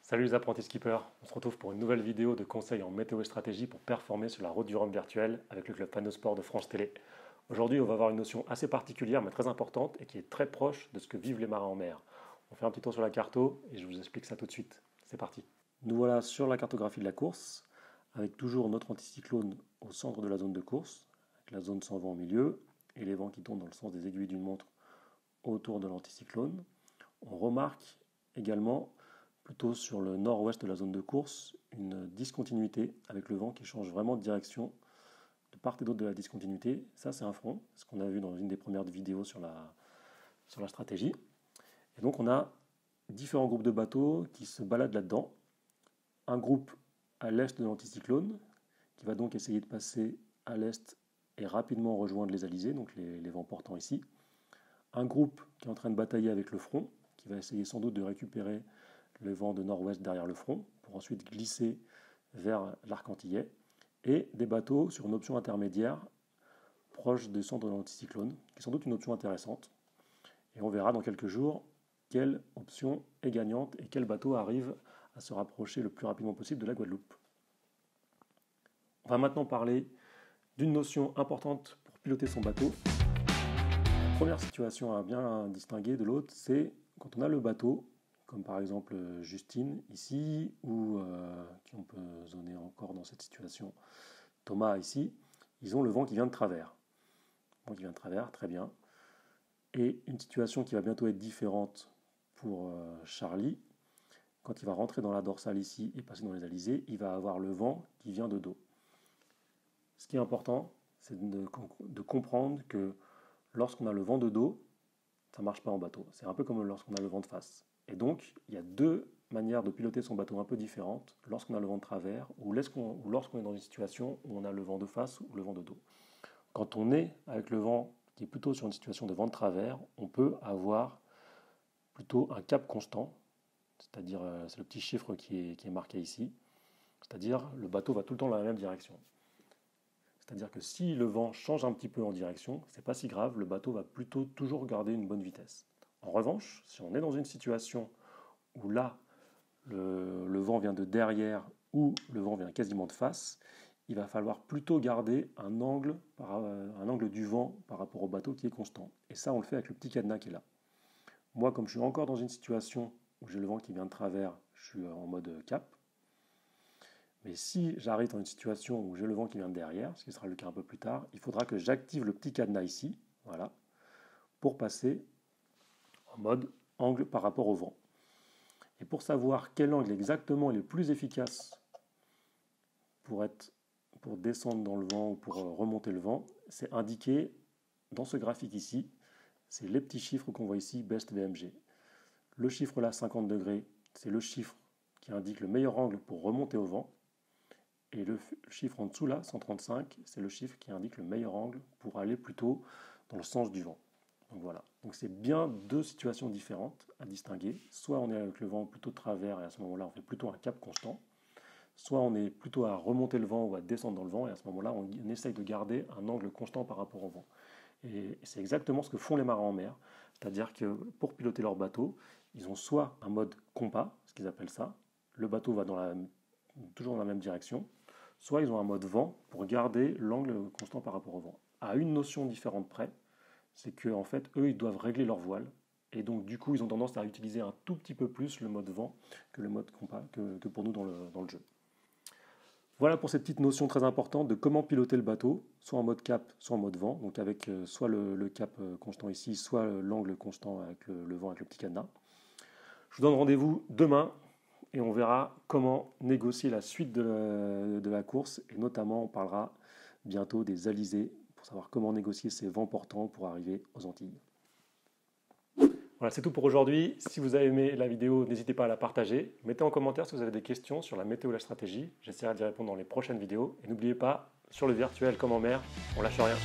Salut les apprentis skippers, on se retrouve pour une nouvelle vidéo de conseils en météo et stratégie pour performer sur la route du Rhum virtuelle avec le club Panosport de France Télé. Aujourd'hui, on va voir une notion assez particulière mais très importante et qui est très proche de ce que vivent les marins en mer. On fait un petit tour sur la carto et je vous explique ça tout de suite. C'est parti. Nous voilà sur la cartographie de la course avec toujours notre anticyclone au centre de la zone de course, avec la zone sans vent au milieu et les vents qui tournent dans le sens des aiguilles d'une montre autour de l'anticyclone. On remarque également plutôt sur le nord-ouest de la zone de course, une discontinuité avec le vent qui change vraiment de direction de part et d'autre de la discontinuité. Ça, c'est un front, ce qu'on a vu dans une des premières vidéos sur la stratégie. Et donc, on a différents groupes de bateaux qui se baladent là-dedans. Un groupe à l'est de l'anticyclone, qui va donc essayer de passer à l'est et rapidement rejoindre les alizés, donc les vents portants ici. Un groupe qui est en train de batailler avec le front, qui va essayer sans doute de récupérer le vent de nord-ouest derrière le front, pour ensuite glisser vers l'arc antillais, et des bateaux sur une option intermédiaire proche du centre de l'anticyclone, qui est sans doute une option intéressante. Et on verra dans quelques jours quelle option est gagnante et quel bateau arrive à se rapprocher le plus rapidement possible de la Guadeloupe. On va maintenant parler d'une notion importante pour piloter son bateau. La première situation à bien distinguer de l'autre, c'est quand on a le bateau, comme par exemple Justine ici, ou qui on peut zoner encore dans cette situation, Thomas ici, ils ont le vent qui vient de travers. Le vent qui vient de travers, très bien. Et une situation qui va bientôt être différente pour Charlie, quand il va rentrer dans la dorsale ici et passer dans les alizés, il va avoir le vent qui vient de dos. Ce qui est important, c'est de comprendre que lorsqu'on a le vent de dos, ça ne marche pas en bateau. C'est un peu comme lorsqu'on a le vent de face. Et donc, il y a deux manières de piloter son bateau un peu différentes lorsqu'on a le vent de travers ou lorsqu'on est dans une situation où on a le vent de face ou le vent de dos. Quand on est avec le vent qui est plutôt sur une situation de vent de travers, on peut avoir plutôt un cap constant, c'est-à-dire c'est le petit chiffre qui est marqué ici, c'est-à-dire le bateau va tout le temps dans la même direction. C'est-à-dire que si le vent change un petit peu en direction, c'est pas si grave, le bateau va plutôt toujours garder une bonne vitesse. En revanche, si on est dans une situation où là, le vent vient de derrière ou le vent vient quasiment de face, il va falloir plutôt garder un angle du vent par rapport au bateau qui est constant. Et ça, on le fait avec le petit cadenas qui est là. Moi, comme je suis encore dans une situation où j'ai le vent qui vient de travers, je suis en mode cap. Mais si j'arrive dans une situation où j'ai le vent qui vient de derrière, ce qui sera le cas un peu plus tard, il faudra que j'active le petit cadenas ici, voilà, pour passer en mode angle par rapport au vent. Et pour savoir quel angle exactement est le plus efficace pour descendre dans le vent ou pour remonter le vent, c'est indiqué dans ce graphique ici. C'est les petits chiffres qu'on voit ici, Best VMG. Le chiffre là, 50 degrés, c'est le chiffre qui indique le meilleur angle pour remonter au vent. Et le chiffre en dessous là, 135, c'est le chiffre qui indique le meilleur angle pour aller plutôt dans le sens du vent. Donc voilà, donc c'est bien deux situations différentes à distinguer. Soit on est avec le vent plutôt de travers et à ce moment-là on fait plutôt un cap constant, soit on est plutôt à remonter le vent ou à descendre dans le vent et à ce moment-là on essaye de garder un angle constant par rapport au vent. Et c'est exactement ce que font les marins en mer, c'est-à-dire que pour piloter leur bateau, ils ont soit un mode compas, ce qu'ils appellent ça, le bateau va toujours dans la même direction, soit ils ont un mode vent pour garder l'angle constant par rapport au vent. À une notion différente près, c'est qu'en fait, eux, ils doivent régler leur voile. Et donc, du coup, ils ont tendance à utiliser un tout petit peu plus le mode vent que le mode compas, que pour nous dans le jeu. Voilà pour cette petite notion très importante de comment piloter le bateau, soit en mode cap, soit en mode vent, donc avec soit le cap constant ici, soit l'angle constant avec le vent avec le petit cadenas. Je vous donne rendez-vous demain et on verra comment négocier la suite de la course et notamment on parlera bientôt des alizés pour savoir comment négocier ces vents portants pour arriver aux Antilles. Voilà, c'est tout pour aujourd'hui. Si vous avez aimé la vidéo, n'hésitez pas à la partager. Mettez en commentaire si vous avez des questions sur la météo et la stratégie. J'essaierai d'y répondre dans les prochaines vidéos. Et n'oubliez pas, sur le virtuel comme en mer, on lâche rien.